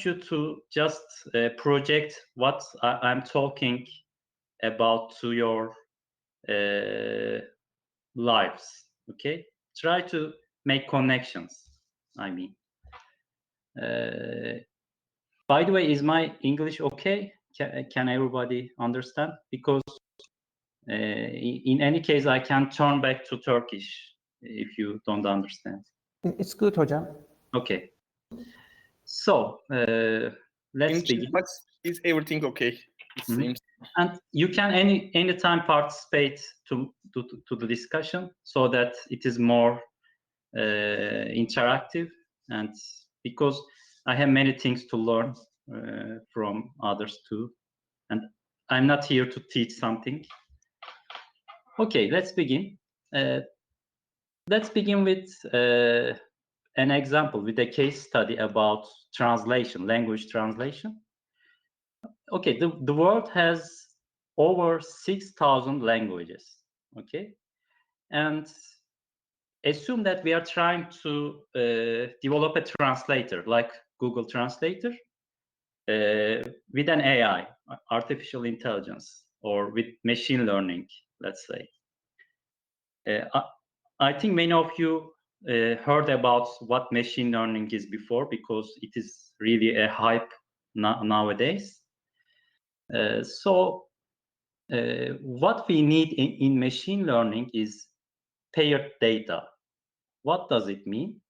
you to just project what I'm talking about to your lives. Okay, try to make connections. I mean, by the way, is my English okay? Can everybody understand? Because in any case, I can turn back to Turkish if you don't understand. It's good, hocam. Okay. So let's begin. But is everything okay? It seems. And you can anytime participate to the discussion so that it is more interactive, and because I have many things to learn from others too, and I'm not here to teach something. Okay, let's begin. Let's begin with an example, with a case study about translation, language translation. Okay, the world has over 6,000 languages, okay? And assume that we are trying to develop a translator, like Google Translator, with an AI, artificial intelligence, or with machine learning, let's say. I think many of you heard about what machine learning is before, because it is really a hype nowadays. So what we need in machine learning is paired data. What does it mean?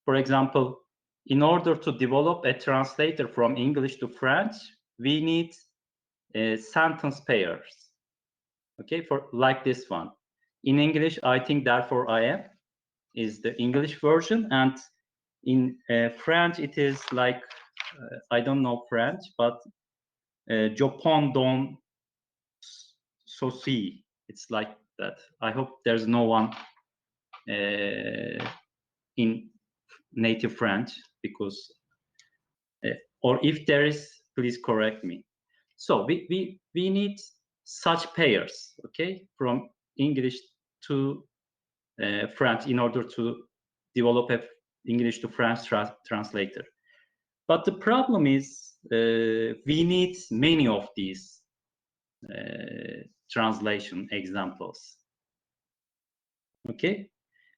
For example, in order to develop a translator from English to French, we need sentence pairs. Okay, for like this one. In English, I think therefore I am is the English version, and in French it is like I don't know French, but je prends don ceci. It's like that. I hope there's no one in native French, because or if there is, please correct me. So we need such pairs, okay, from English to French in order to develop a English to French translator. But the problem is we need many of these translation examples. Okay,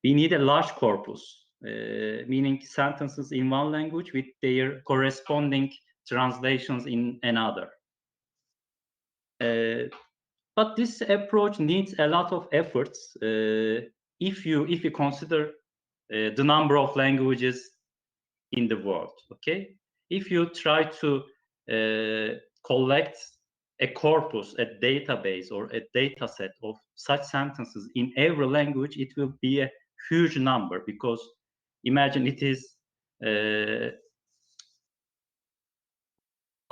we need a large corpus, meaning sentences in one language with their corresponding translations in another. But this approach needs a lot of efforts if you consider the number of languages in the world. Okay, if you try to collect a corpus, a database, or a data set of such sentences in every language, it will be a huge number, because imagine it is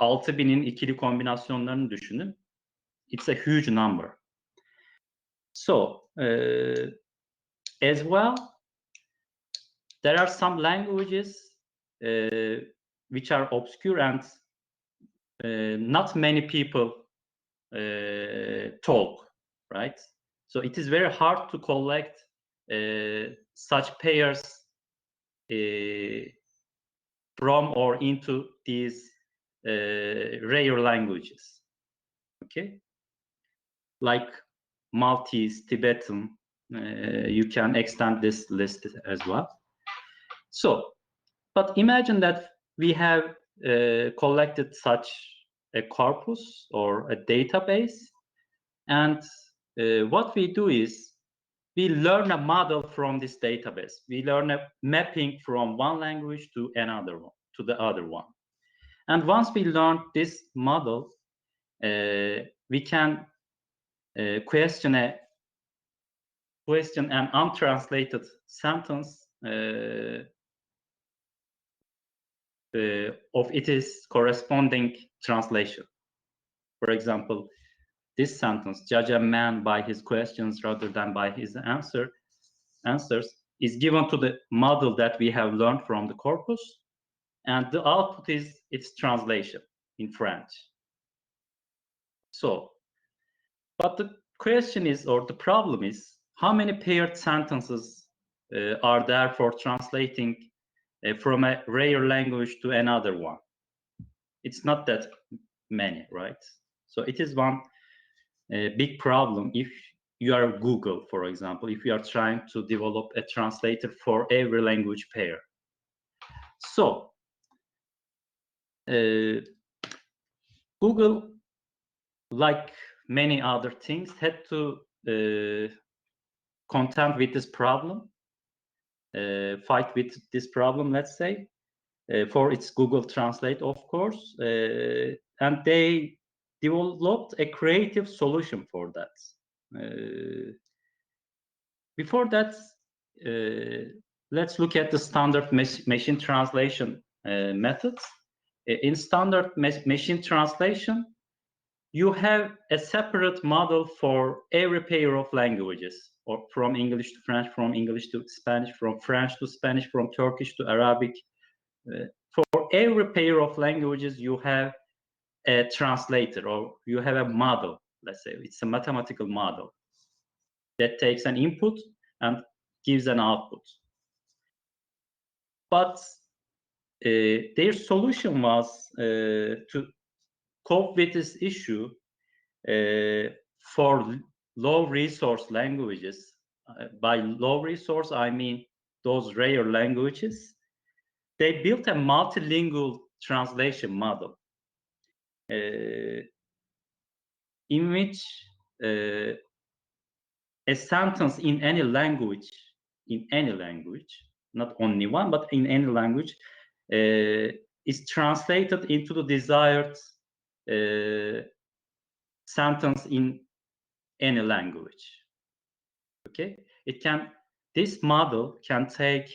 6000'in ikili kombinasyonlarını düşünün. It's a huge number. So as well, there are some languages which are obscure and not many people talk, right? So it is very hard to collect such pairs from or into these rare languages, okay? Like Maltese, Tibetan, you can extend this list as well. So, but imagine that we have collected such a corpus or a database, and what we do is we learn a model from this database. We learn a mapping from one language to another one, to the other one. And once we learn this model, we can question an untranslated sentence of its corresponding translation. For example, this sentence, judge a man by his questions rather than by his answers, is given to the model that we have learned from the corpus, and the output is its translation in French. So, but the question is, or the problem is, how many paired sentences are there for translating from a rare language to another one? it's not that many, right? So it is one big problem if you are Google, for example, if you are trying to develop a translator for every language pair. So Google, like many other things, had to contend with this problem, fight with this problem, let's say, for its Google Translate, of course, and they developed a creative solution for that. Before that, let's look at the standard machine translation methods. In standard machine translation, you have a separate model for every pair of languages, or from English to French, from English to Spanish, from French to Spanish, from Turkish to Arabic. For every pair of languages, you have a translator, or you have a model. Let's say it's a mathematical model that takes an input and gives an output. But their solution was to cope with this issue for low resource languages. By low resource, I mean those rare languages. They built a multilingual translation model in which a sentence in any language, not only one, but in any language, is translated into the desired sentence in any language. Okay, this model can take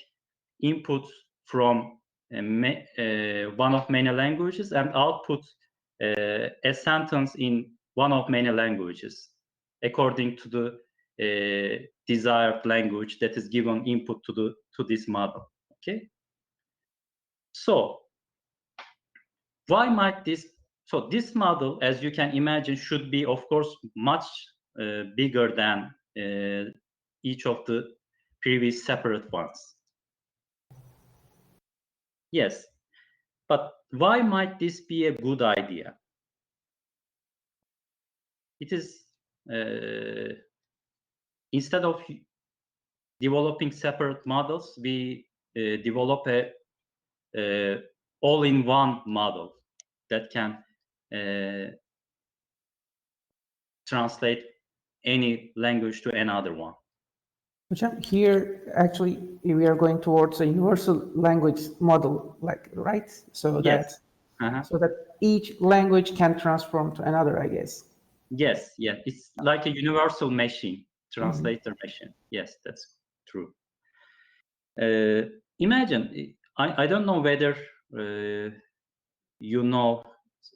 input from one of many languages and output a sentence in one of many languages according to the desired language that is given input to this model. Okay, so why might this? So this model, as you can imagine, should be, of course, much bigger than each of the previous separate ones. Yes, but why might this be a good idea? It is instead of developing separate models, we develop a all-in-one model that can translate any language to another one. Here, actually, we are going towards a universal language model, like, right? So Yes. so that each language can transform to another, I guess. Yes, yeah, it's like a universal machine, translator machine. Yes, that's true. Imagine, I don't know whether you know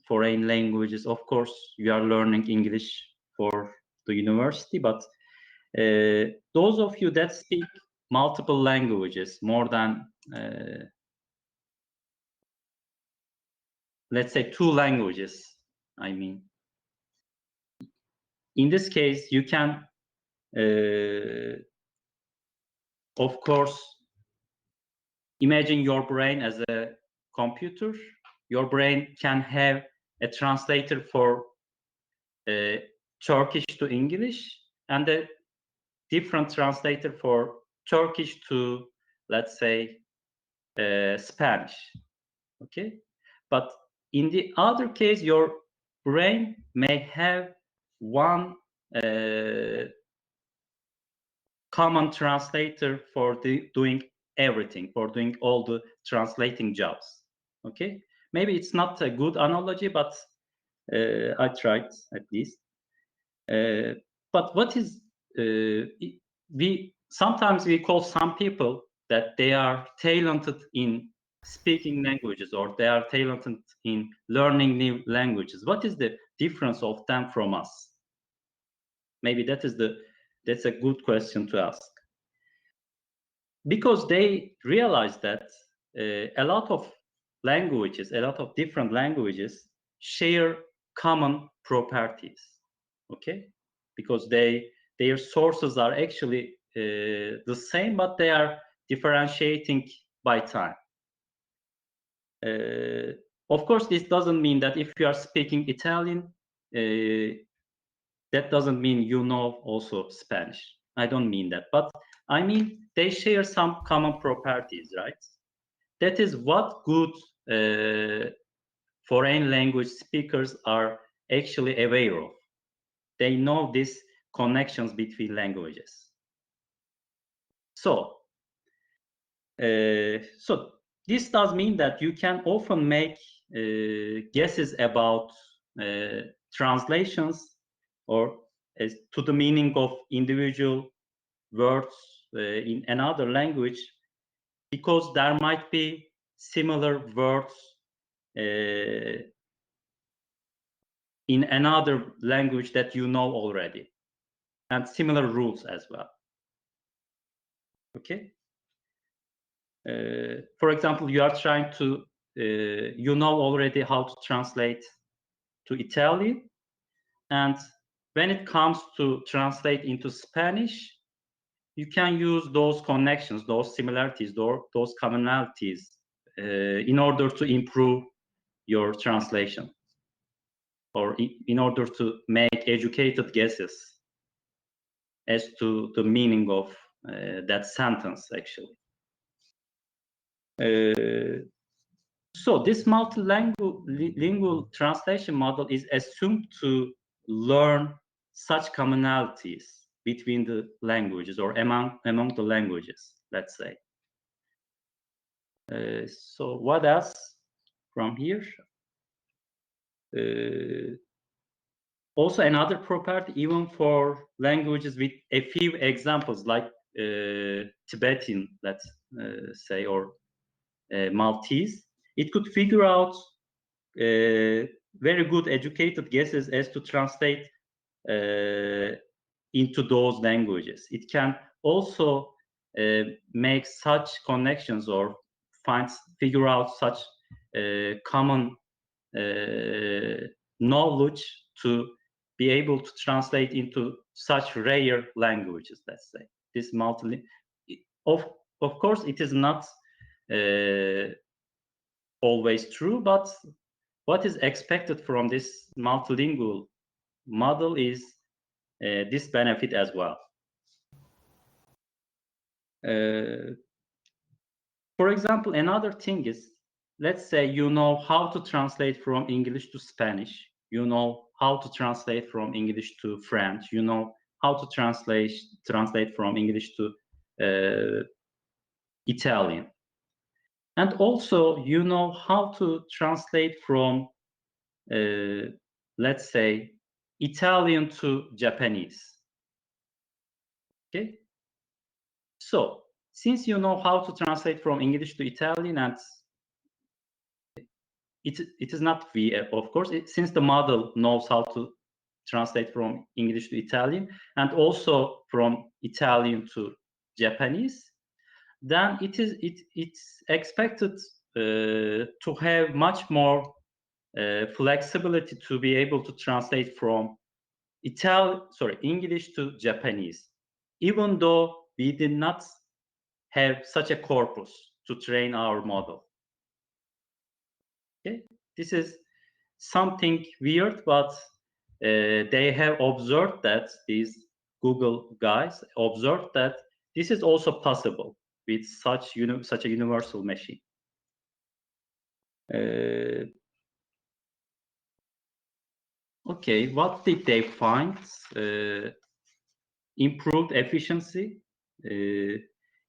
foreign languages. Of course, you are learning English for the university, but those of you that speak multiple languages, more than, let's say, 2 languages, I mean, in this case, you can, of course, imagine your brain as a computer. Your brain can have a translator for Turkish to English and a different translator for Turkish to, let's say, Spanish. Okay, but in the other case, your brain may have one common translator for doing everything, for doing all the translating jobs. Okay, maybe it's not a good analogy, but I tried at least. But what is we sometimes we call some people that they are talented in speaking languages, or they are talented in learning new languages. What is the difference of them from us? Maybe that's a good question to ask. Because they realize that a lot of languages, a lot of different languages share common properties. Okay, because their sources are actually the same, but they are differentiating by time. Of course, this doesn't mean that if you are speaking Italian, that doesn't mean you know also Spanish. I don't mean that, but I mean they share some common properties, right? That is what good foreign language speakers are actually aware of. They know these connections between languages. So this does mean that you can often make guesses about translations or as to the meaning of individual words in another language because there might be similar words in another language that you know already and similar rules as well. Okay. For example, you are trying to, you know already how to translate to Italian, and when it comes to translate into Spanish, you can use those connections, those similarities, those commonalities in order to improve your translation or in order to make educated guesses as to the meaning of that sentence, actually. So this multilingual translation model is assumed to learn such commonalities between the languages or among the languages, let's say. So what else from here? Also another property, even for languages with a few examples like Tibetan, let's say, or Maltese, it could figure out very good educated guesses as to translate into those languages. It can also make such connections or figure out such common knowledge to be able to translate into such rare languages, let's say. This of course, it is not always true, but what is expected from this multilingual model is this benefit as well. For example, another thing is, let's say you know how to translate from English to Spanish, you know how to translate from English to French, you know how to translate from English to Italian. And also, you know how to translate from, let's say, Italian to Japanese. Okay? So, since you know how to translate from English to Italian, and it is not of course, since the model knows how to translate from English to Italian, and also from Italian to Japanese, then it's expected to have much more flexibility to be able to translate from English to Japanese, even though we did not have such a corpus to train our model. Okay, this is something weird, but they have observed that these Google guys observed that this is also possible with such a universal machine. Okay, what did they find? Improved efficiency,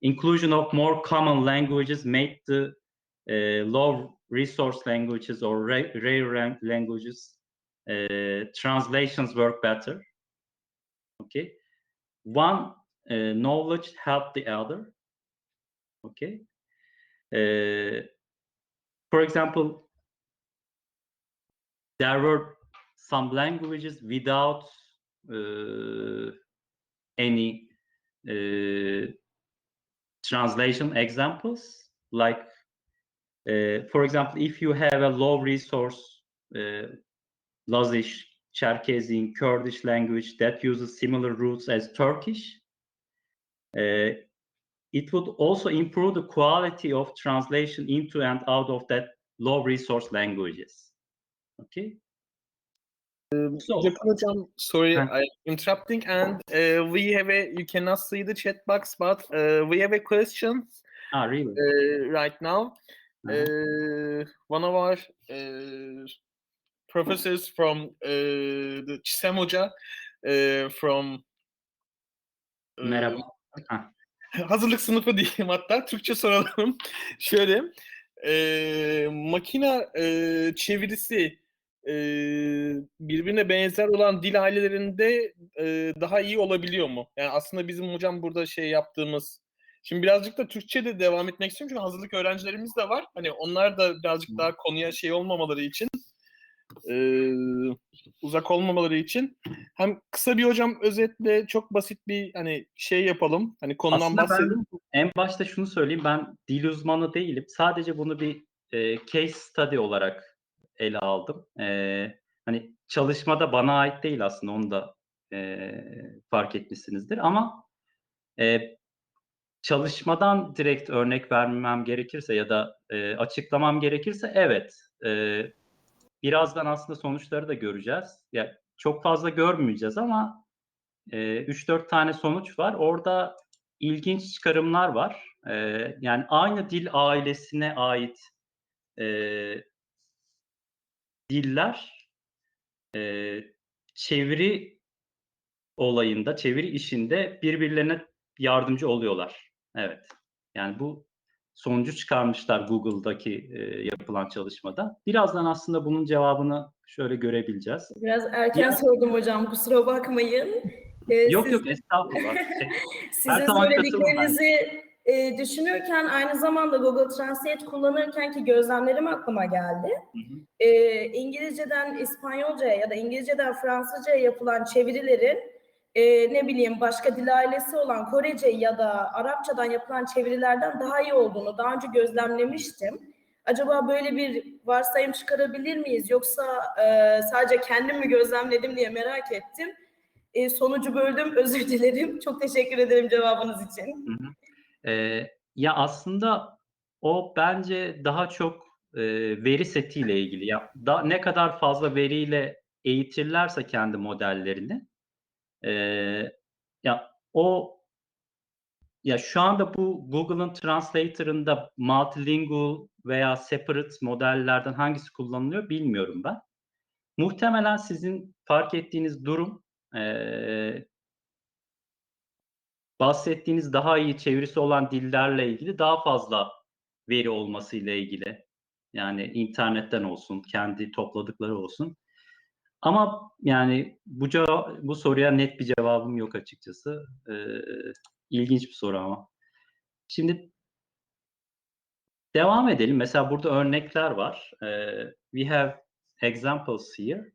inclusion of more common languages made the low resource languages or rare languages translations work better. Okay, one knowledge helped the other. Okay, for example, there were some languages without any translation examples, like for example, if you have a low resource Lazish, Cherkessi, Kurdish language that uses similar roots as Turkish, it would also improve the quality of translation into and out of that low resource languages. Okay. So, Gökhan Hocam, sorry, Huh. I'm interrupting, and we have you cannot see the chat box, but we have a question really? right now. One of our professors from the Çisem Hoca from Merhaba. hazırlık sınıfı diyeyim, hatta Türkçe soralım. Şöyle, makine çevirisi birbirine benzer olan dil ailelerinde daha iyi olabiliyor mu? Yani aslında bizim hocam burada şey yaptığımız, şimdi birazcık da Türkçe'de devam etmek istiyorum çünkü hazırlık öğrencilerimiz de var. Hani onlar da birazcık daha konuya şey olmamaları için, uzak olmamaları için hem kısa bir hocam özetle çok basit bir hani şey yapalım. Hani konudan Aslında bahsedelim. ben en başta şunu söyleyeyim. Ben dil uzmanı değilim. Sadece bunu bir case study olarak ele aldım. Hani çalışmada bana ait değil aslında. Onu da fark etmişsinizdir. Ama çalışmadan direkt örnek vermem gerekirse ya da açıklamam gerekirse evet. Birazdan aslında sonuçları da göreceğiz. Yani çok fazla görmeyeceğiz ama 3-4 tane sonuç var. Orada ilginç çıkarımlar var. Yani aynı dil ailesine ait diller çeviri olayında, çeviri işinde birbirlerine yardımcı oluyorlar. Evet. Yani bu sonucu çıkarmışlar Google'daki yapılan çalışmada. Birazdan aslında bunun cevabını şöyle görebileceğiz. Biraz erken sordum hocam, kusura bakmayın. Yok estağfurullah. Her Sizin zaman katılın ben. söylediklerinizi düşünürken aynı zamanda Google Translate kullanırken ki gözlemlerim aklıma geldi. Hı hı. İngilizceden İspanyolcaya ya da İngilizceden Fransızcaya yapılan çevirilerin ne bileyim başka dil ailesi olan Korece ya da Arapçadan yapılan çevirilerden daha iyi olduğunu daha önce gözlemlemiştim. Acaba böyle bir varsayım çıkarabilir miyiz? Yoksa sadece kendim mi gözlemledim diye merak ettim. Sonucu böldüm, özür dilerim. Çok teşekkür ederim cevabınız için. Hı hı. Ya aslında o bence daha çok veri setiyle ilgili. Ya ne kadar fazla veriyle eğitirlerse kendi modellerini, ya şu anda bu Google'ın Translator'ında multilingual veya separate modellerden hangisi kullanılıyor bilmiyorum ben. Muhtemelen sizin fark ettiğiniz durum bahsettiğiniz daha iyi çevirisi olan dillerle ilgili daha fazla veri olmasıyla ilgili. Yani internetten olsun, kendi topladıkları olsun. Ama yani bu soruya net bir cevabım yok açıkçası. İlginç bir soru ama. Şimdi devam edelim. Mesela burada örnekler var. We have examples here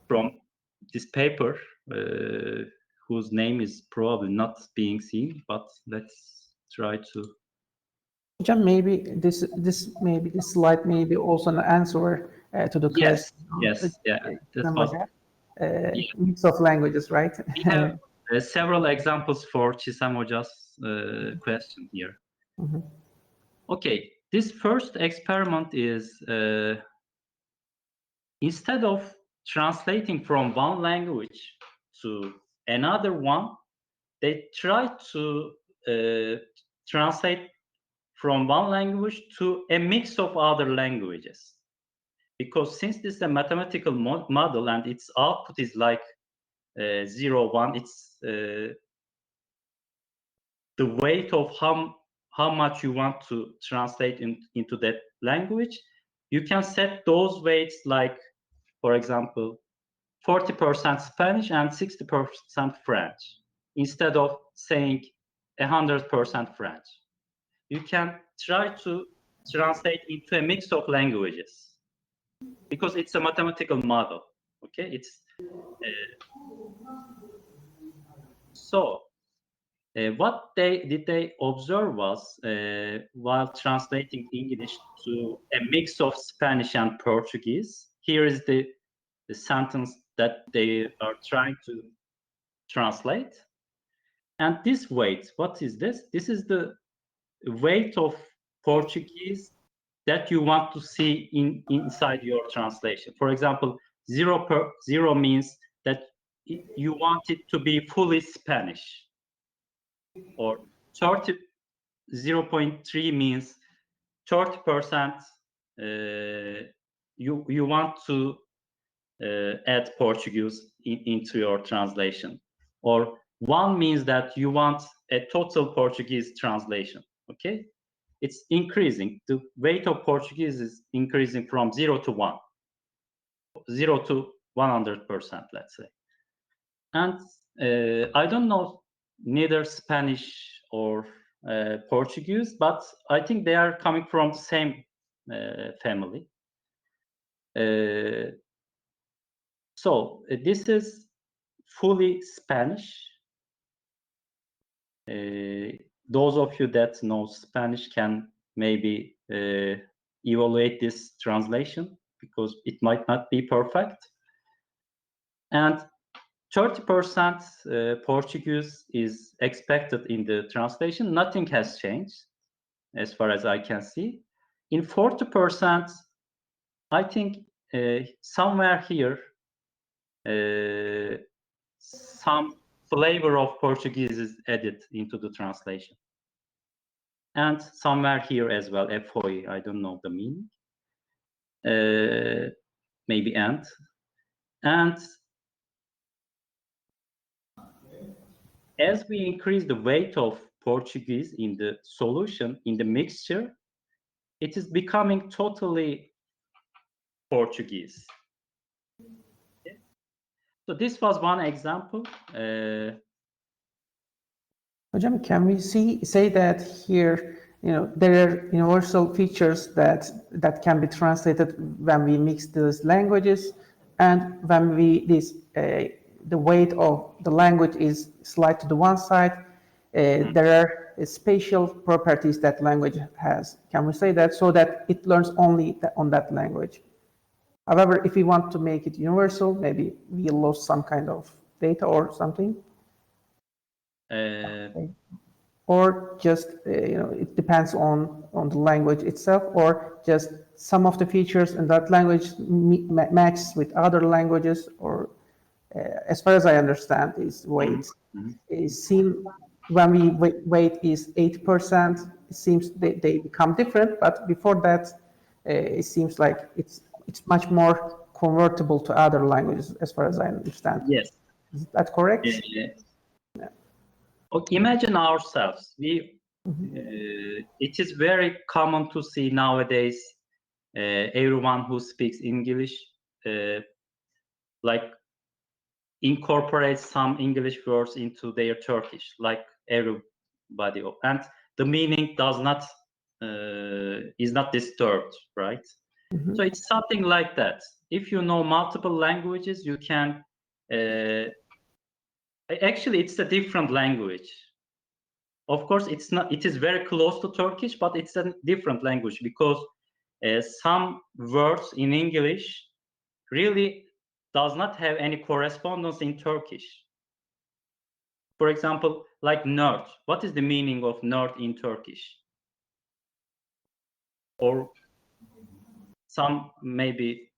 from this paper whose name is probably not being seen, but let's try to. Hocam, maybe this slide may be also an answer to the Yes, question. yes, yeah, that's possible. Mix of languages, right? We have several examples for Çisem Hoca's question here. Mhm. Okay, this first experiment is instead of translating from one language to another one, they try to translate from one language to a mix of other languages. Because since this is a mathematical model and its output is like 0, 1, it's the weight of how much you want to translate into that language. You can set those weights like, for example, 40% Spanish and 60% French, instead of saying 100% French. You can try to translate into a mix of languages because it's a mathematical model. Okay, it's so what they observe was while translating English to a mix of Spanish and Portuguese. Here is the sentence that they are trying to translate. And this weight, what is this? This is the weight of Portuguese that you want to see inside your translation. For example, 0 means that you want it to be fully Spanish, or 0.3 means 30% you want to add Portuguese into your translation, or 1 means that you want a total Portuguese translation. Okay, it's increasing. The weight of Portuguese is increasing from 0 to 1, 0 to 100%, let's say. And I don't know neither Spanish or Portuguese, but I think they are coming from the same family. So this is fully Spanish. Those of you that know Spanish can maybe evaluate this translation, because it might not be perfect. And 30% Portuguese is expected in the translation. Nothing has changed as far as I can see. In 40%, I think somewhere here, some flavor of Portuguese is added into the translation. And somewhere here as well, FOE, I don't know the meaning. Maybe and. And as we increase the weight of Portuguese in the solution, in the mixture, it is becoming totally Portuguese. Okay. So this was one example. Hocam, can we say that here, there are universal features that can be translated when we mix these languages, and when the weight of the language is slight to the one side, there are spatial properties that language has. Can we say that, so that it learns only on that language? However, if we want to make it universal, maybe we lose some kind of data or something. Or just it depends on the language itself, or just some of the features in that language matches with other languages, or as far as I understand, is weights. When we weight is 8%, it seems they become different, but before that, it seems like it's much more convertible to other languages, as far as I understand. Yes. Is that correct? Yeah. Okay, imagine ourselves. It is very common to see nowadays everyone who speaks English like incorporates some English words into their Turkish, like everybody, and the meaning is not disturbed, right? So it's something like that. If you know multiple languages, you can actually, it's a different language. Of course, it's not. It is very close to Turkish, but it's a different language, because some words in English really does not have any correspondence in Turkish. For example, like nerd. What is the meaning of nerd in Turkish? Or some maybe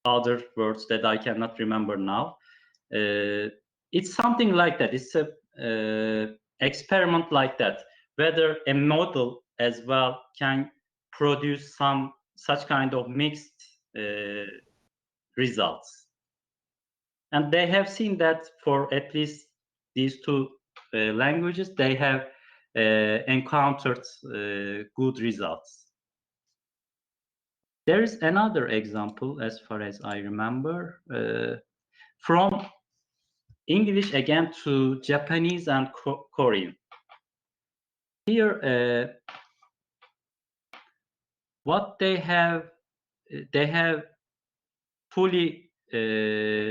other words that I cannot remember now. It's something like that. It's a experiment like that, whether a model as well can produce such kind of mixed results. And they have seen that for at least these two languages, they have encountered good results. There is another example, as far as I remember, from English again to Japanese and Korean. Here, what they have fully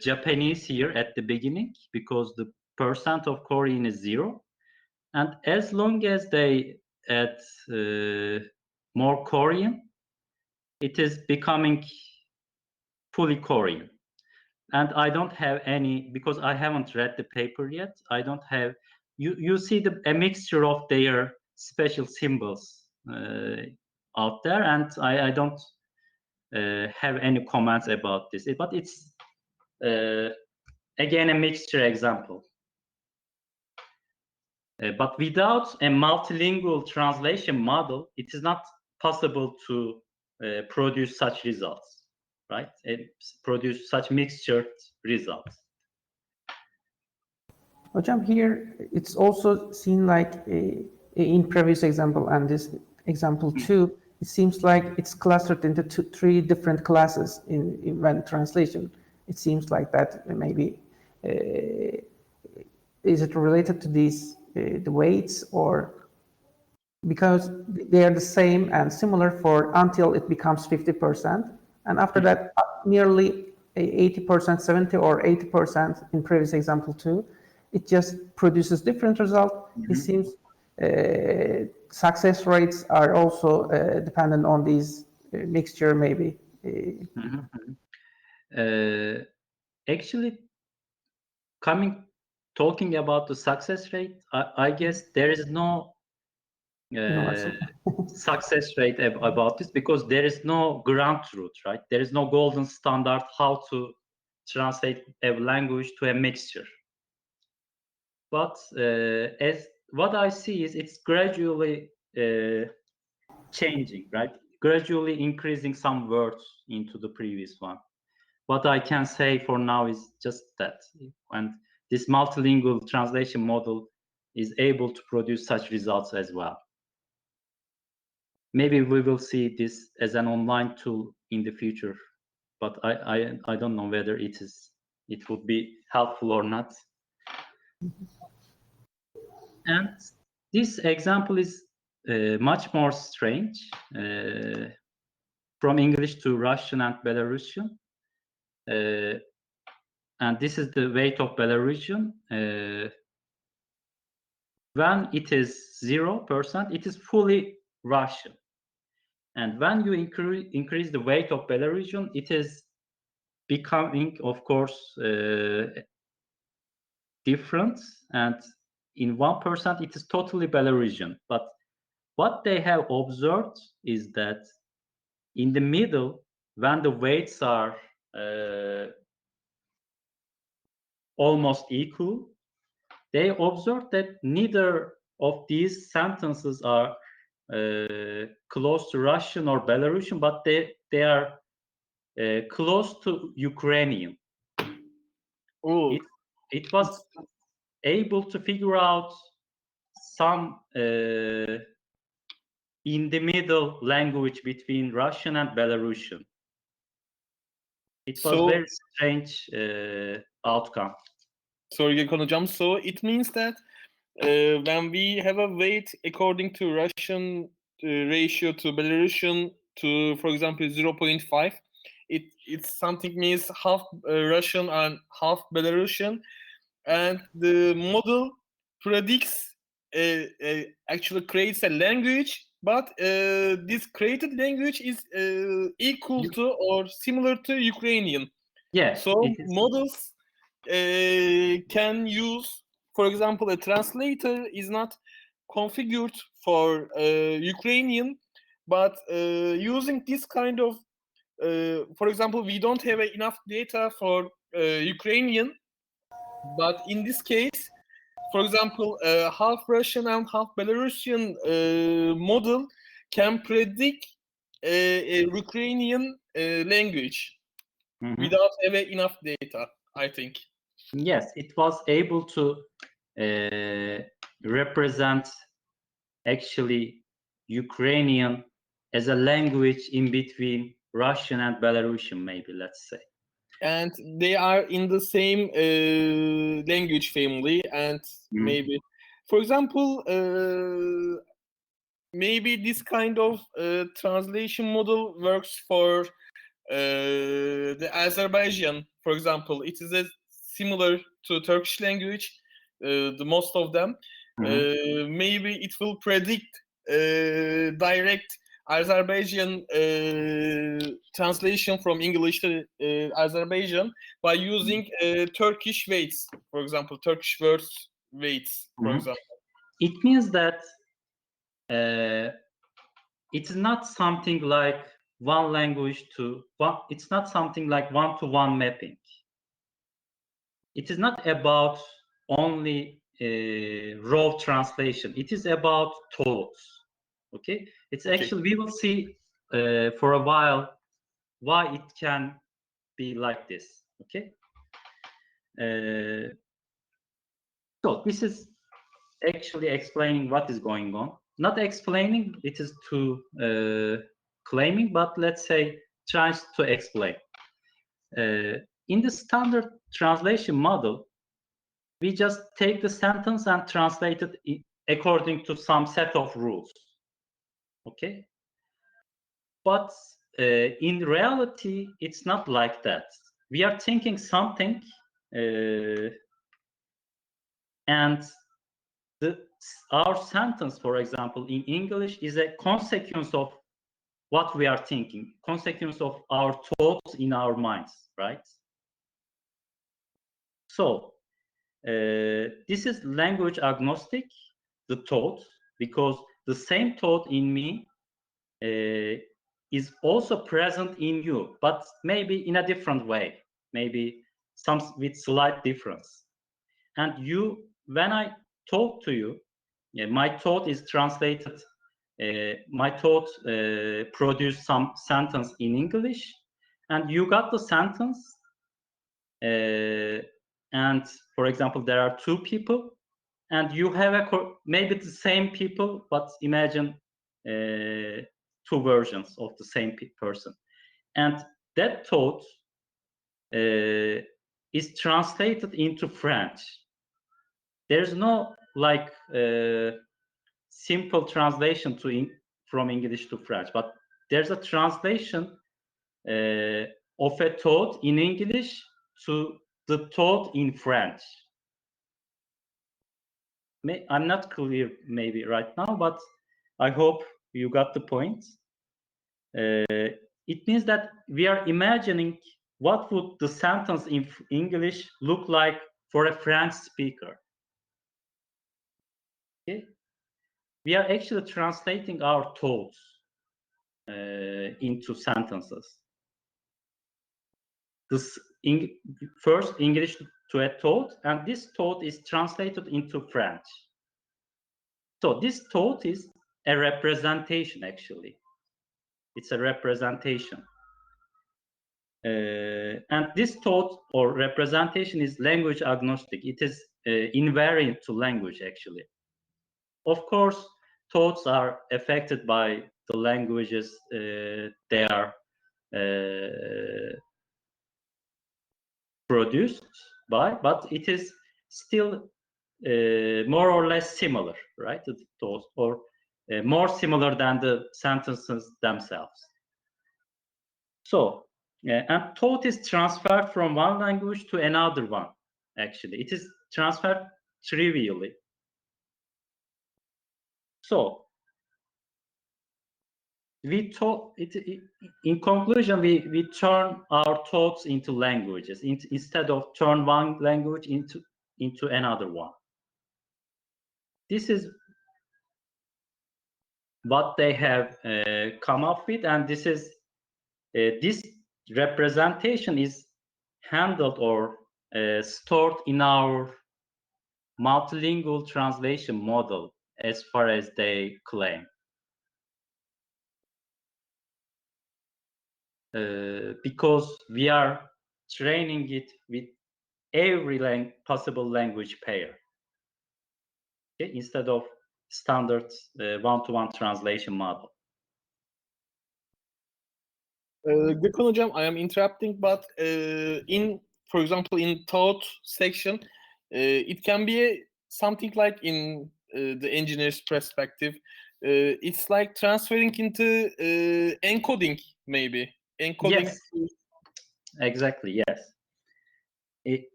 Japanese here at the beginning, because the percent of Korean is 0. And as long as they add more Korean, it is becoming fully Korean. And I don't have any, because I haven't read the paper yet. I don't have, you see a mixture of their special symbols out there, and I don't have any comments about this. But it's again a mixture example. But without a multilingual translation model, it is not possible to produce such results, right? Produce such mixtured results. Hocam, here it's also seen like in previous example and this example too, it seems like it's clustered into three different classes in when translation. It seems like that maybe is it related to these the weights, or because they are the same and similar for until it becomes 50%, and after that nearly 80%, 70 or 80% in previous example too, it just produces different result. It seems success rates are also dependent on these mixture maybe. Actually, talking about the success rate, I guess there is no success rate about this, because there is no ground truth, right? There is no golden standard how to translate a language to a mixture. But as what I see is it's gradually changing, right? Gradually increasing some words into the previous one. What I can say for now is just that. And this multilingual translation model is able to produce such results as well. Maybe we will see this as an online tool in the future, but I don't know whether it would be helpful or not. And this example is much more strange, from English to Russian and Belarusian. And this is the weight of Belarusian. When it is 0%, it is fully Russian. And when you increase the weight of Belarusian, it is becoming, of course, different. And in 1%, it is totally Belarusian. But what they have observed is that in the middle, when the weights are almost equal, they observed that neither of these sentences are close to Russian or Belarusian, but they are close to Ukrainian. It was able to figure out some in the middle language between Russian and Belarusian. It was very strange outcome. Sorry, Gökhan Hocam. So it means that when we have a weight according to Russian ratio to Belarusian to, for example, 0.5, it's something means half Russian and half Belarusian, and the model predicts actually creates a language, but this created language is equal to or similar to Ukrainian. Yeah. So models can use, for example, a translator is not configured for Ukrainian, but using this kind of, for example, we don't have enough data for Ukrainian, but in this case, for example, half Russian and half Belarusian model can predict a Ukrainian language without having enough data, I think. Yes, it was able to represent actually Ukrainian as a language in between Russian and Belarusian, maybe, let's say. And they are in the same language family, and maybe, for example, maybe this kind of translation model works for the Azerbaijan, for example. It is similar to Turkish language, the most of them. Maybe it will predict direct Azerbaijan translation from English to Azerbaijan by using Turkish weights, for example, Turkish words weights, for example. It means that it's not something like one language to one. It's not something like one-to-one mapping. It is not about only raw translation. It is about thoughts. Okay, it's Okay. actually, we will see for a while why it can be like this. Okay, so this is actually explaining what is going on. Not explaining, it is to claiming, but let's say tries to explain. In the standard translation model, we just take the sentence and translate it according to some set of rules. Okay? But in reality, it's not like that. We are thinking something, and our sentence, for example, in English is a consequence of what we are thinking, consequence of our thoughts in our minds, right? So this is language agnostic, the thought, because the same thought in me is also present in you, but maybe in a different way, maybe some with slight difference. And you, when I talk to you, my thought is translated. My thought produced some sentence in English, and you got the sentence. And for example, there are two people, and you have maybe the same people, but imagine two versions of the same person, and that thought is translated into French. There's no like simple translation from English to French, but there's a translation of a thought in English to the thought in French. I'm not clear maybe right now, but I hope you got the point. It means that we are imagining what would the sentence in English look like for a French speaker. Okay? We are actually translating our thoughts into sentences. This first English to a thought, and this thought is translated into French. So this thought is a representation, actually. It's a representation. And this thought or representation is language agnostic. It is invariant to language, actually. Of course, thoughts are affected by the languages they are produced by, but it is still more or less similar, right? Thoughts, or more similar than the sentences themselves. So, and thought is transferred from one language to another one, actually. It is transferred trivially. So, in conclusion, we turn our thoughts into languages instead of turn one language into another one. This is what they have come up with, and this is this representation is handled or stored in our multilingual translation model, as far as they claim. Because we are training it with every possible language pair, okay? Instead of standard one-to-one translation model. Gökhan Hocam, I am interrupting, but for example, in thought section, it can be something like in the engineer's perspective, it's like transferring into encoding, maybe. Encoding. Yes, exactly, yes.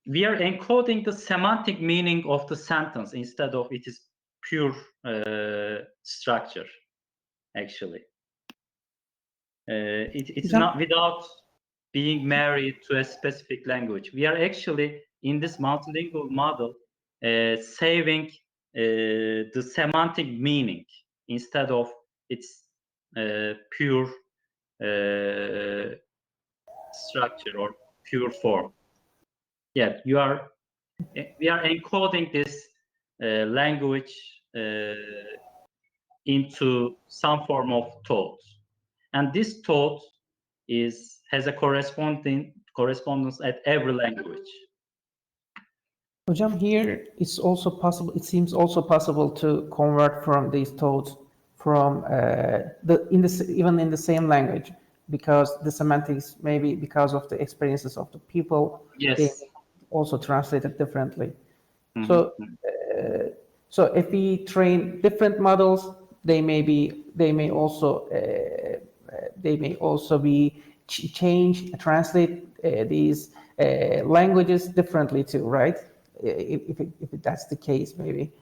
We are encoding the semantic meaning of the sentence instead of it is pure structure, actually. It's not without being married to a specific language. We are actually, in this multilingual model, saving the semantic meaning instead of its pure structure or pure form. Yeah, we are encoding this language into some form of thought, and this thought has a correspondence at every language. Hocam, here it's also possible. It seems also possible to convert from these thoughts from even in the same language, because the semantics, maybe because of the experiences of the people, Yes. they also translated differently. So, so if we train different models, they may also be translate these languages differently too, right? If that's the case, maybe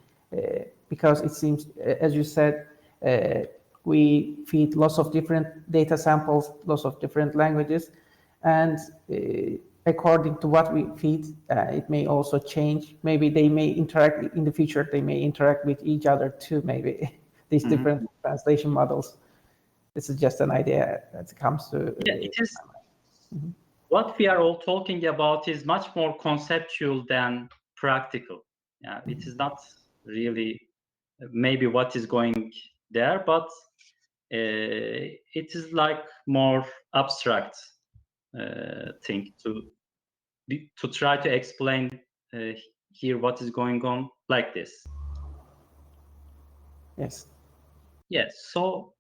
because it seems, as you said, we feed lots of different data samples, lots of different languages, and according to what we feed, it may also change. Maybe they may interact in the future. They may interact with each other too. Maybe these different translation models. This is just an idea that comes to. Yeah, it is. What we are all talking about is much more conceptual than practical. Yeah, it is not really maybe what is going there, but it is like more abstract thing to try to explain here what is going on like this. Yes. Yes. So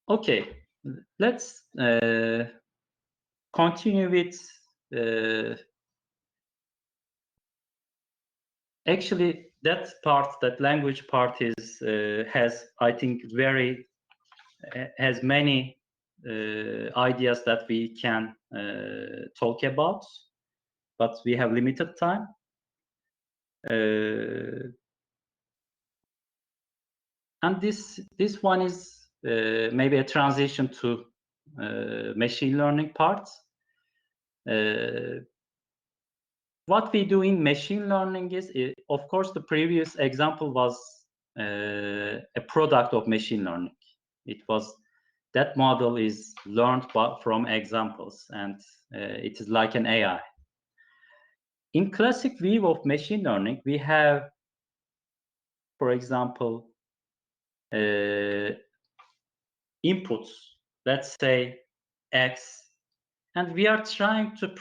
okay, let's continue with actually that part, that language part is has, I think, has many ideas that we can talk about, but we have limited time. And this one is maybe a transition to machine learning part. What we do in machine learning is, of course, the previous example was a product of machine learning. It was that model is learned from examples, and it is like an AI. In classic view of machine learning, we have, for example, inputs, let's say X, and we are trying to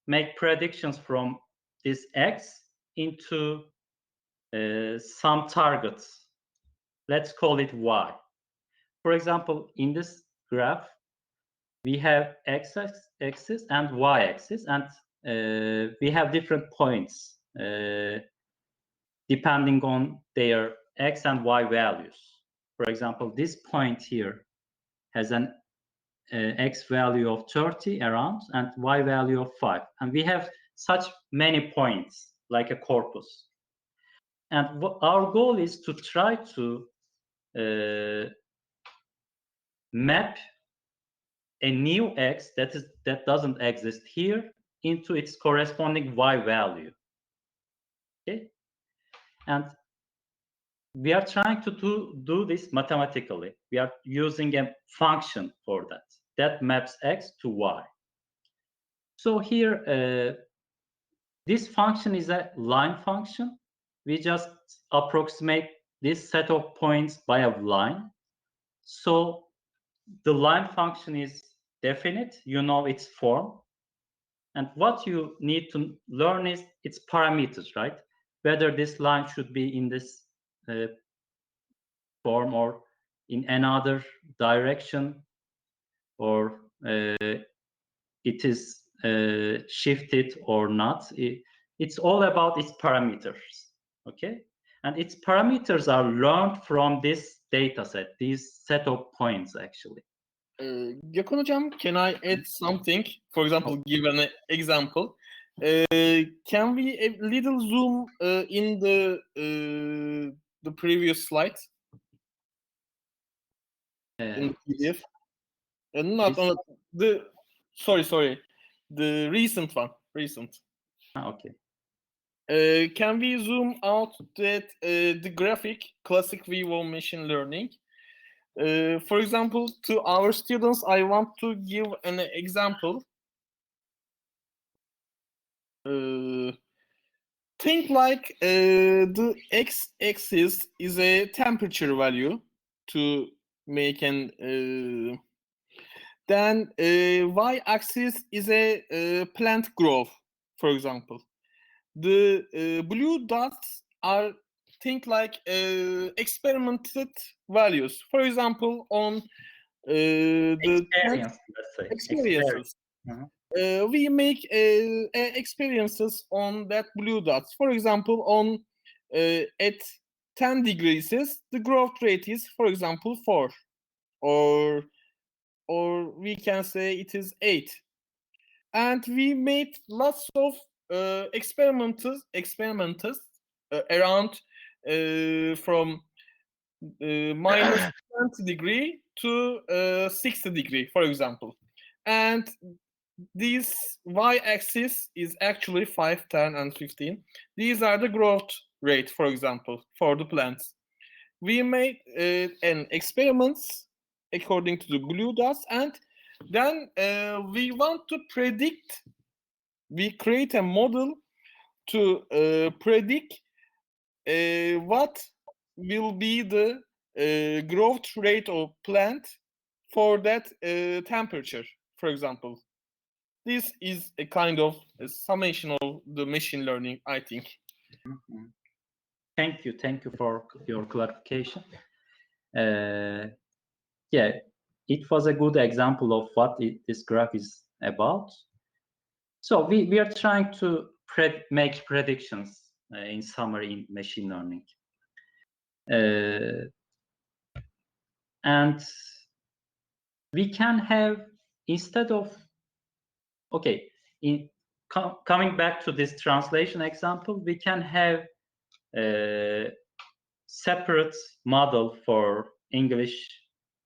make predictions from this X into some targets. Let's call it Y. For example, in this graph, we have x-axis and y-axis, and we have different points depending on their x and y values. For example, this point here has an x value of 30 around and y value of 5. And we have such many points like a corpus. And our goal is to try to map a new x that doesn't exist here into its corresponding y value. Okay, and we are trying to do this mathematically. We are using a function for that maps x to y. So here, this function is a line function. We just approximate this set of points by a line. So the line function is definite. You know its form. And what you need to learn is its parameters, right? Whether this line should be in this form or in another direction, or it is shifted or not. It's all about its parameters, okay? And its parameters are learned from this data set, this set of points, actually. Gökhan Hocam, can I add something? For example, give an example. Can we a little zoom in the previous slide? In PDF? Not on the sorry, the recent one. Recent. Okay. Can we zoom out that the graphic classic view of machine learning? For example, to our students, I want to give an example. Think like the x-axis is a temperature value to make an. Then y-axis is a plant growth, for example. The blue dots are think like experimented values. For example, on the Experience, let's say. experiences. Mhm. We make experiences on that blue dots. For example, on at 10 degrees, the growth rate is, for example, 4, or we can say it is 8. And we made lots of experiments around from minus 20 degree to 60 degree, for example. And this y-axis is actually 5, 10, and 15. These are the growth rate, for example, for the plants. We made an experiments according to the blue dots, and then we want to predict. We create a model to predict what will be the growth rate of plant for that temperature, for example. This is a kind of a summation of the machine learning, I think. Mm-hmm. Thank you for your clarification. Yeah, it was a good example of what this graph is about. So we are trying to make predictions in summary in machine learning. And we can have, instead of, okay, coming back to this translation example, we can have a separate model for English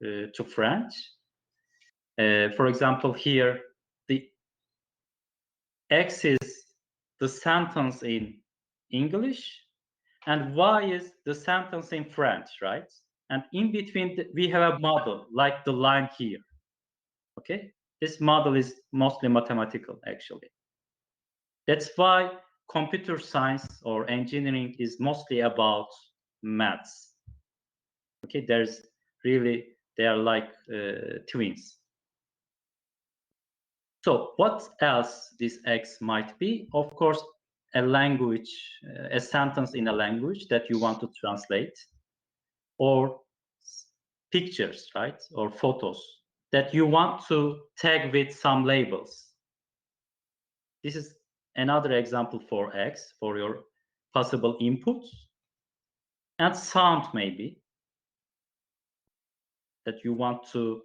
to French. For example, here, the X is the sentence in English, and Y is the sentence in French, right? And in between, we have a model, like the line here, okay? This model is mostly mathematical, actually. That's why computer science or engineering is mostly about maths. Okay, they are like twins. So what else this X might be? Of course, a language, a sentence in a language that you want to translate, or pictures, right? Or photos that you want to tag with some labels. This is another example for X, for your possible inputs. And sound, maybe, that you want to,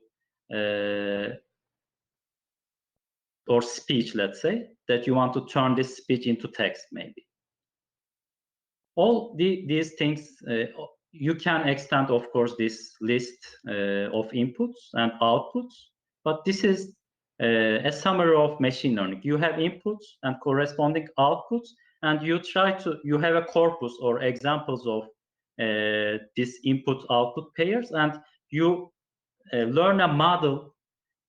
or speech, let's say, that you want to turn this speech into text, maybe. All these things, you can extend, of course, this list of inputs and outputs, but this is a summary of machine learning. You have inputs and corresponding outputs, and you have a corpus or examples of this input-output pairs, and you learn a model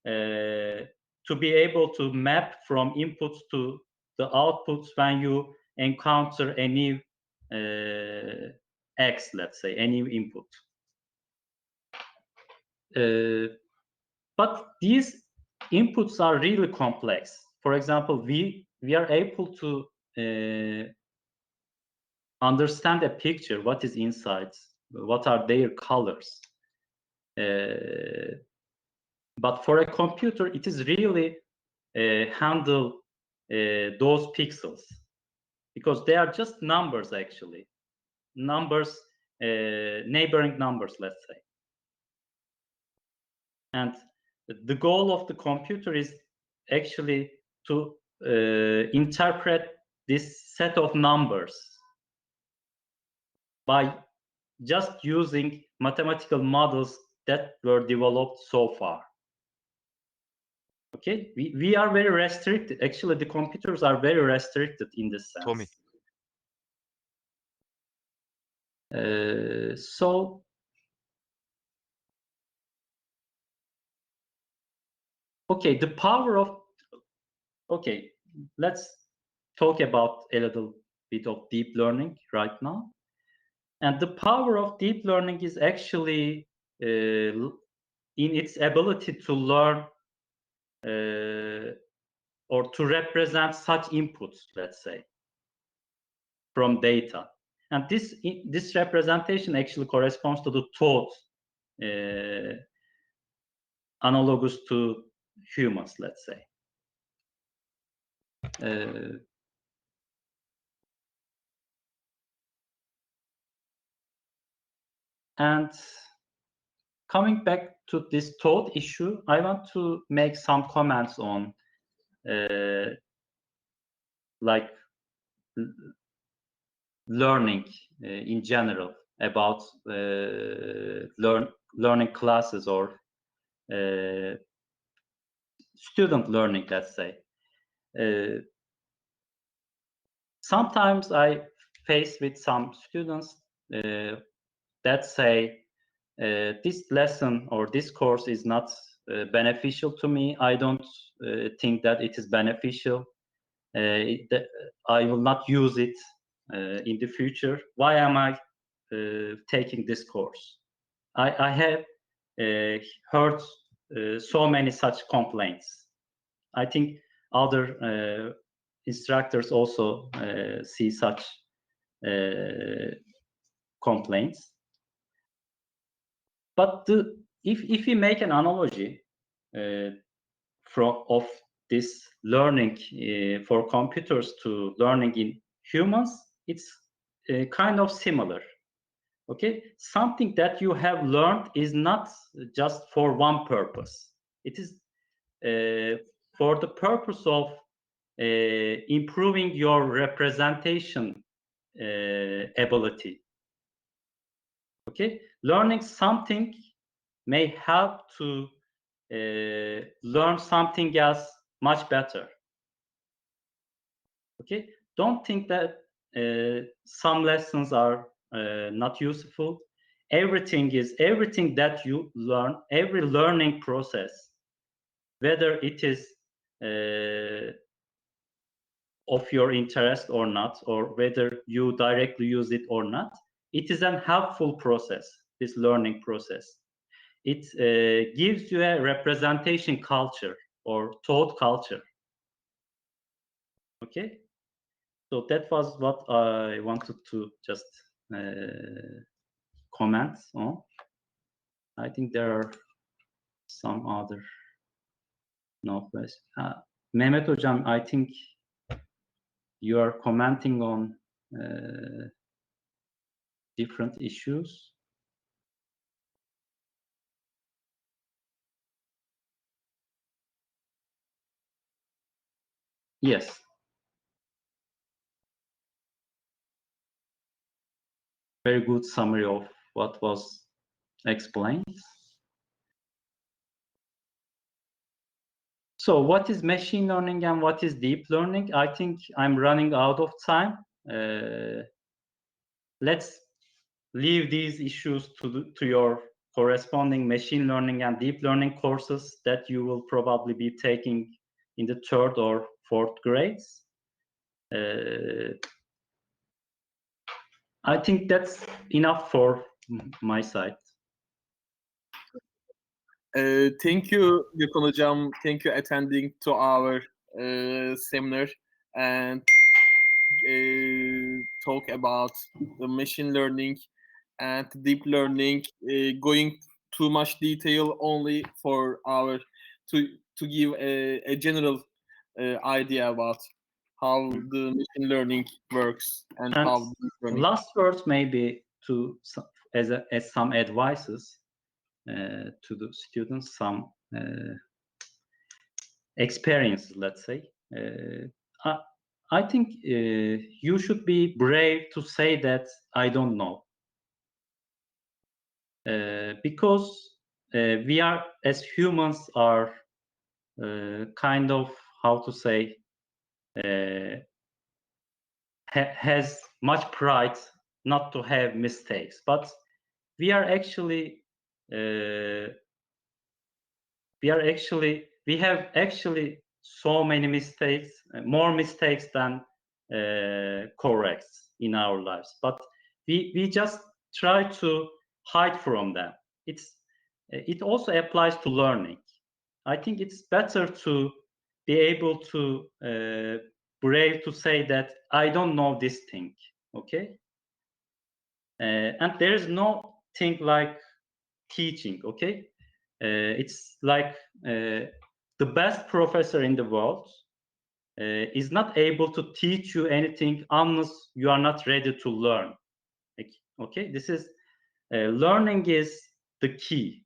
to be able to map from inputs to the outputs when you encounter any X, let's say, any input. But these inputs are really complex. For example, we are able to understand a picture, what is inside, what are their colors. But for a computer, it is really handle those pixels, because they are just numbers, actually. Numbers, neighboring numbers, let's say. And the goal of the computer is actually to interpret this set of numbers by just using mathematical models that were developed so far. Okay, we are very restricted. Actually, the computers are very restricted in this sense. Tommy. So okay, the power of, okay, let's talk about a little bit of deep learning right now. And the power of deep learning is actually in its ability to learn or to represent such inputs, let's say, from data. And this representation actually corresponds to the thought analogous to humans, let's say. And coming back to this thought issue, I want to make some comments on like learning in general, about learning classes or student learning, let's say. Sometimes I face with some students that say this lesson or this course is not beneficial to me. I don't think that it is beneficial. I will not use it in the future. Why am I taking this course? I have heard so many such complaints. I think other instructors also see such complaints. But if we make an analogy of this learning for computers to learning in humans, it's kind of similar. Okay, something that you have learned is not just for one purpose. It is for the purpose of improving your representation ability. Okay, learning something may help to learn something else much better. Okay, don't think that some lessons are not useful. Everything that you learn, every learning process, whether it is of your interest or not, or whether you directly use it or not, it is a helpful process, this learning process. It gives you a representation culture or thought culture. Okay, so that was what I wanted to just comment on. I think there are some other questions. Mehmet Hocam, I think you are commenting on different issues. Yes. Very good summary of what was explained. So what is machine learning and what is deep learning? I think I'm running out of time. Let's leave these issues to your corresponding machine learning and deep learning courses that you will probably be taking in the 3rd or 4th grades. I think that's enough for my side. Thank you, Gökhan Hocam. Thank you attending to our seminar and talk about the machine learning and deep learning, going too much detail only for our to give a general idea about how the machine learning works and how deep learning. Last words maybe to as some advices to the students, some experiences, let's say. I think you should be brave to say that I don't know, because we are, as humans, are kind of, how to say, has much pride not to have mistakes, but we are actually we have actually so many mistakes, more mistakes than corrects in our lives, but we just try to hide from them. It also applies to learning. I think it's better to be able to brave to say that I don't know this thing, okay? And there is no thing like teaching, okay? It's like the best professor in the world is not able to teach you anything unless you are not ready to learn. Okay, this is learning is the key.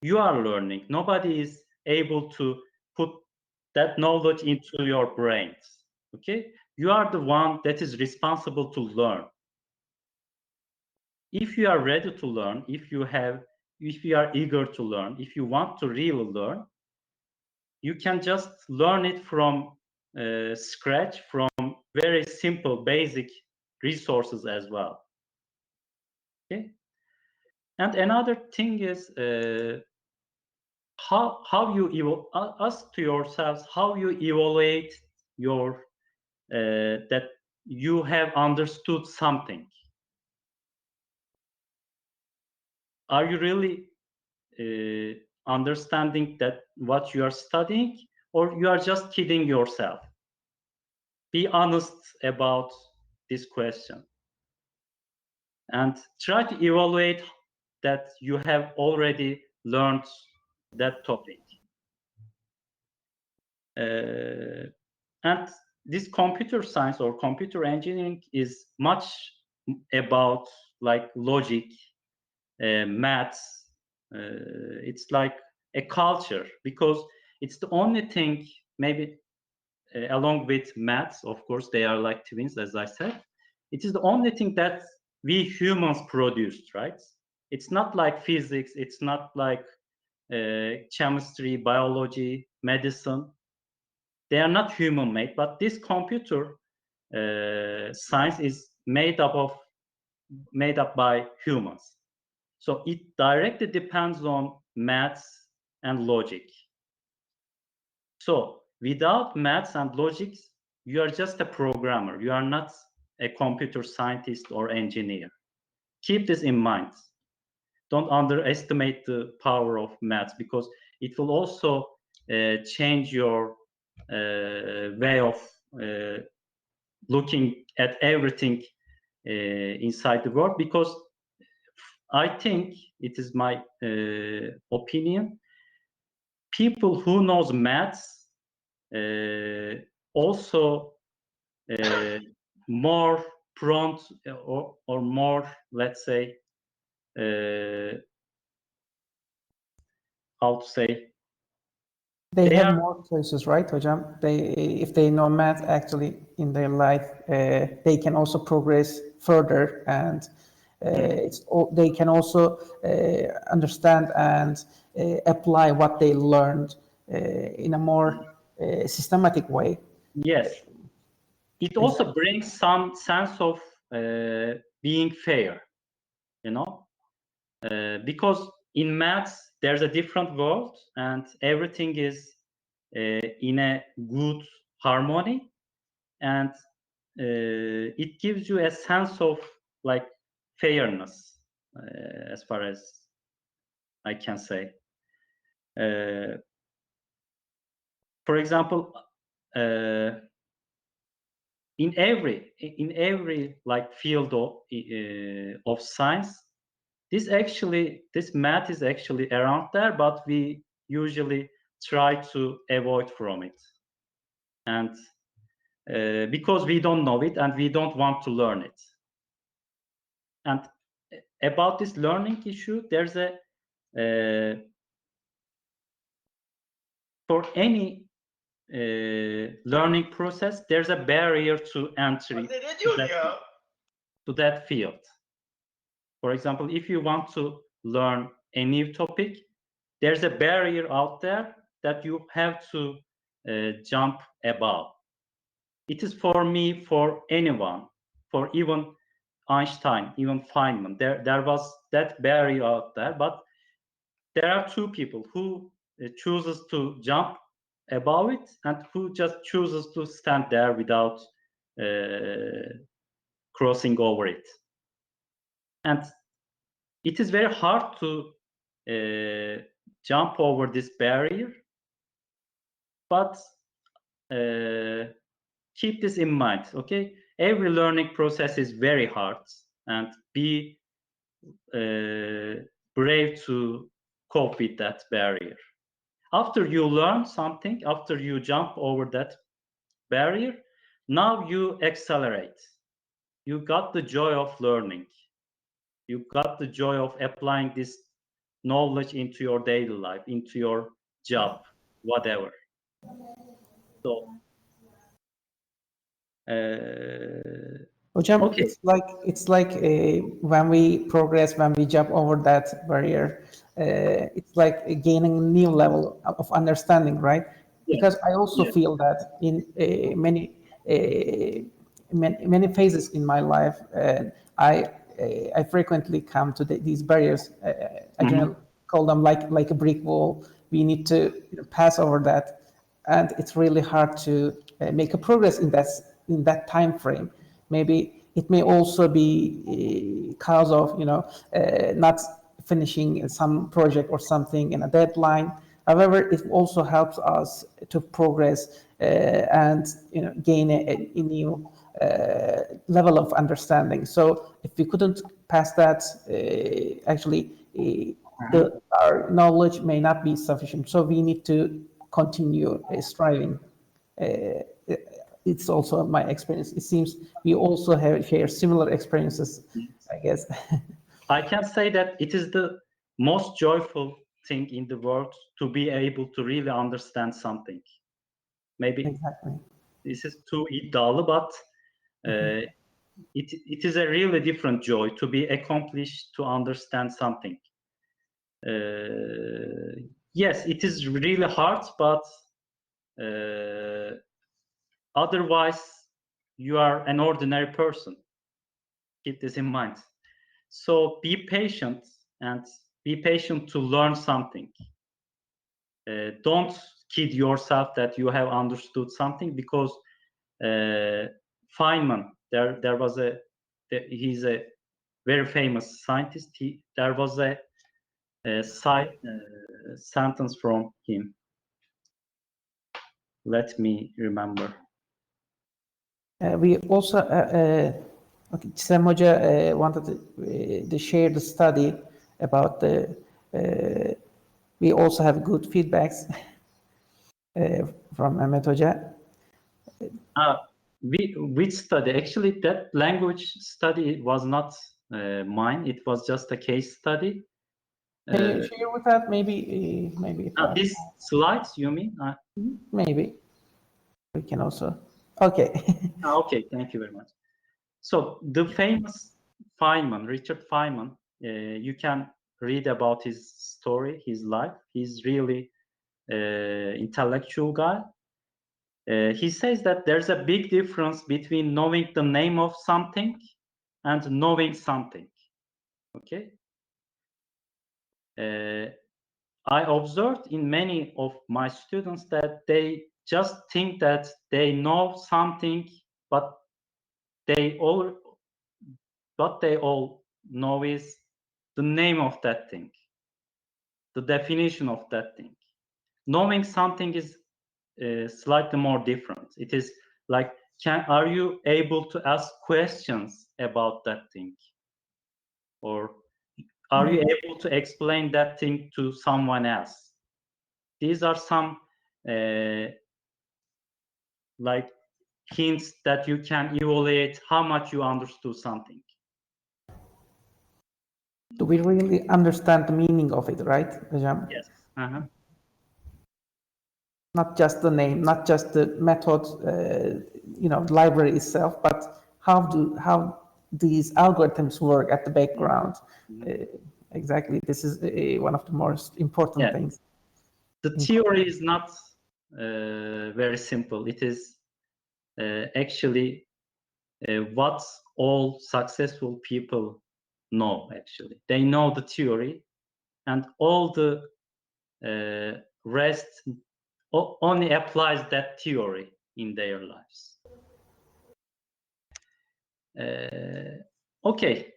You are learning. Nobody is able to put that knowledge into your brains. Okay, you are the one that is responsible to learn. If you are ready to learn, if you are eager to learn, if you want to really learn, you can just learn it from scratch, from very simple, basic resources as well. Okay. And another thing is how you ask to yourselves how you evaluate your that you have understood something. Are you really understanding that what you are studying, or you are just kidding yourself? Be honest about this question and try to evaluate that you have already learned that topic. And this computer science or computer engineering is much about like logic, maths. It's like a culture, because it's the only thing, maybe along with maths, of course, they are like twins, as I said. It is the only thing that we humans produced, right? It's not like physics, it's not like chemistry, biology, medicine. They are not human-made, but this computer science is made up by humans. So it directly depends on maths and logic. So without maths and logic, you are just a programmer. You are not a computer scientist or engineer. Keep this in mind. Don't underestimate the power of maths, because it will also change your way of looking at everything inside the world. Because I think, it is my opinion, people who knows maths also more prone or more, let's say, how to say, They They have are- more choices, right, Hocam? If they know math actually in their life, they can also progress further, and they can also understand and apply what they learned in a more systematic way. yes, it also brings some sense of being fair, you know, because in maths there's a different world and everything is in a good harmony, and it gives you a sense of like fairness, as far as I can say. For example, in every like field of science, this math is actually around there, but we usually try to avoid from it, and because we don't know it and we don't want to learn it. And about this learning issue, there's a for any learning process, there's a barrier to entry to that field. For example, if you want to learn a new topic, there's a barrier out there that you have to jump above. It is for me, for anyone, for even Einstein, even Feynman. There was that barrier out there, but there are two people who chooses to jump above it and who just chooses to stand there without crossing over it. And it is very hard to jump over this barrier, but keep this in mind, okay? Every learning process is very hard, and be brave to cope with that barrier. After you learn something, after you jump over that barrier, now you accelerate. You got the joy of learning. You got the joy of applying this knowledge into your daily life, into your job, whatever. So, Hocam, okay. it's like when we progress, when we jump over that barrier, it's like gaining a new level of understanding, right? Yes. Because I also Yes. feel that in many phases in my life, I frequently come to these barriers. I generally call them like a brick wall. We need to pass over that, and it's really hard to make a progress in that time frame. Maybe it may also be cause of not finishing some project or something in a deadline. However, it also helps us to progress and gain a new level of understanding. So if we couldn't pass that, actually our knowledge may not be sufficient. So we need to continue striving. It's also my experience. It seems we also share similar experiences, I guess. I can say that it is the most joyful thing in the world to be able to really understand something. Maybe Exactly. this is too iddialı, but it is a really different joy to be accomplished, to understand something. Yes, it is really hard, but otherwise you are an ordinary person. Keep this in mind. So be patient, and be patient to learn something. Don't kid yourself that you have understood something, because Feynman, there was he's a very famous scientist. There was a sentence from him. Let me remember. We also, okay, Sam Hoca wanted to share the study about we also have good feedbacks from Mehmet Hoca. Which study? Actually, that language study was not mine. It was just a case study. Can you share with that? Maybe These slides, you mean? maybe we can also. Okay. Okay, thank you very much. So the famous Feynman, Richard Feynman, you can read about his story, his life. He's really intellectual guy. He says that there's a big difference between knowing the name of something and knowing something. Okay. I observed in many of my students that they just think that they know something, but what they all know is the name of that thing, the definition of that thing. Knowing something is slightly more different. It is like, are you able to ask questions about that thing? Or are you able to explain that thing to someone else? These are some like hints that you can evaluate how much you understood something. Do we really understand the meaning of it, right, Hocam? Yes. Not just the name, not just the method, library itself, but how these algorithms work at the background. Exactly, this is one of the most important things. The theory is not very simple. It is actually what all successful people know. Actually, they know the theory, and all the rest only applies that theory in their lives. Okay,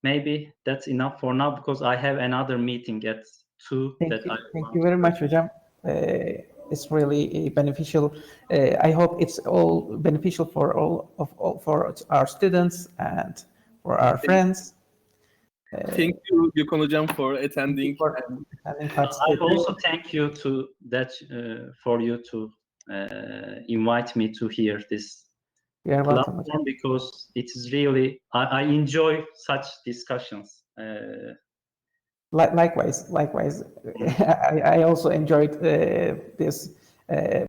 maybe that's enough for now because I have another meeting at 2. Thank you very much, Hocam. It's really beneficial. I hope it's all beneficial for for our students and for our friends. Thank you, Gökhan Hocam, for attending. I also thank you to that for you to invite me to hear this You're welcome, platform because it is really I enjoy such discussions. Likewise. I also enjoyed this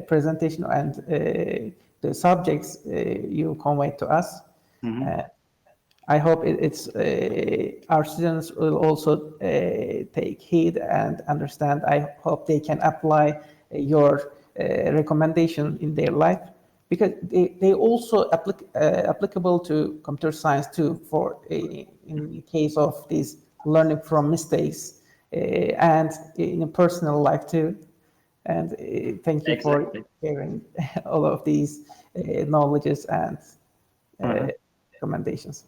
presentation and the subjects you conveyed to us. I hope it's our students will also take heed and understand. I hope they can apply your recommendation in their life because they also applicable to computer science too. For in the case of this learning from mistakes and in a personal life too. And thank you for sharing all of these knowledges and recommendations.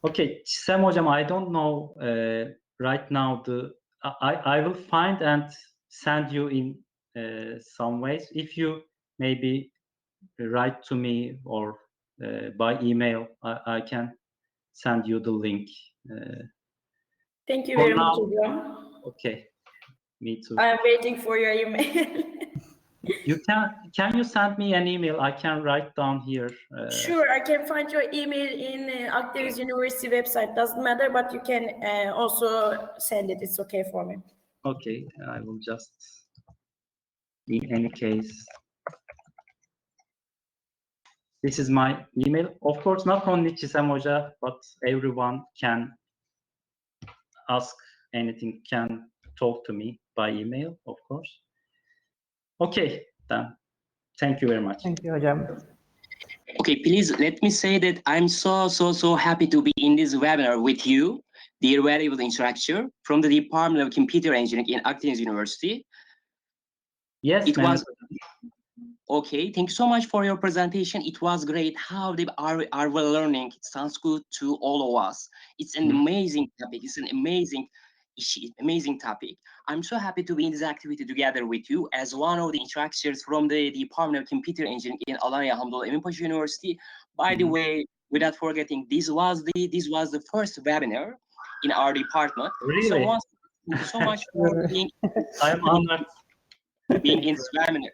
Okay, Sam Hocam, I don't know right now. I will find and send you in some ways. If you maybe write to me or by email, I can send you the link. Thank you very much, now, Hocam. Okay, me too. I am waiting for your email. You can you send me an email? I can write down here. Sure, I can find your email in Akdeniz University website. Doesn't matter, but you can also send it. It's okay for me. Okay, I will just. In any case, this is my email. Of course, not only Chisem Hoca, but everyone can ask anything, can talk to me by email, of course. Okay, then. Thank you very much. Thank you, Hocam. Okay, please let me say that I'm so happy to be in this webinar with you, dear valuable instructor from the Department of Computer Engineering in Akdeniz University. Yes, it was okay. Thank you so much for your presentation. It was great. How they are well learning. It sounds good to all of us. It's an amazing topic. It's an amazing topic. I'm so happy to be in this activity together with you as one of the instructors from the Department of Computer Engineering in Alanya Hamdullah Emin Pasha University. By the way, without forgetting, this was the first webinar in our department. Really? So thank you so much for being. I'm honored. Being in this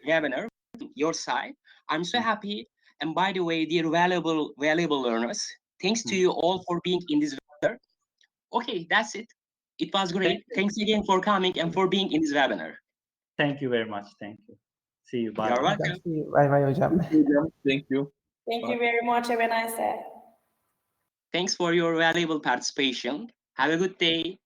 webinar, your side. I'm so happy. And by the way, dear valuable learners, thanks to you all for being in this webinar. Okay, that's it. It was great. Thanks again for coming and for being in this webinar. Thank you very much. Thank you. See you. Bye. You're welcome. Bye bye, Hocam. Thank you. Thank you very much. Have a nice day. Thanks for your valuable participation. Have a good day.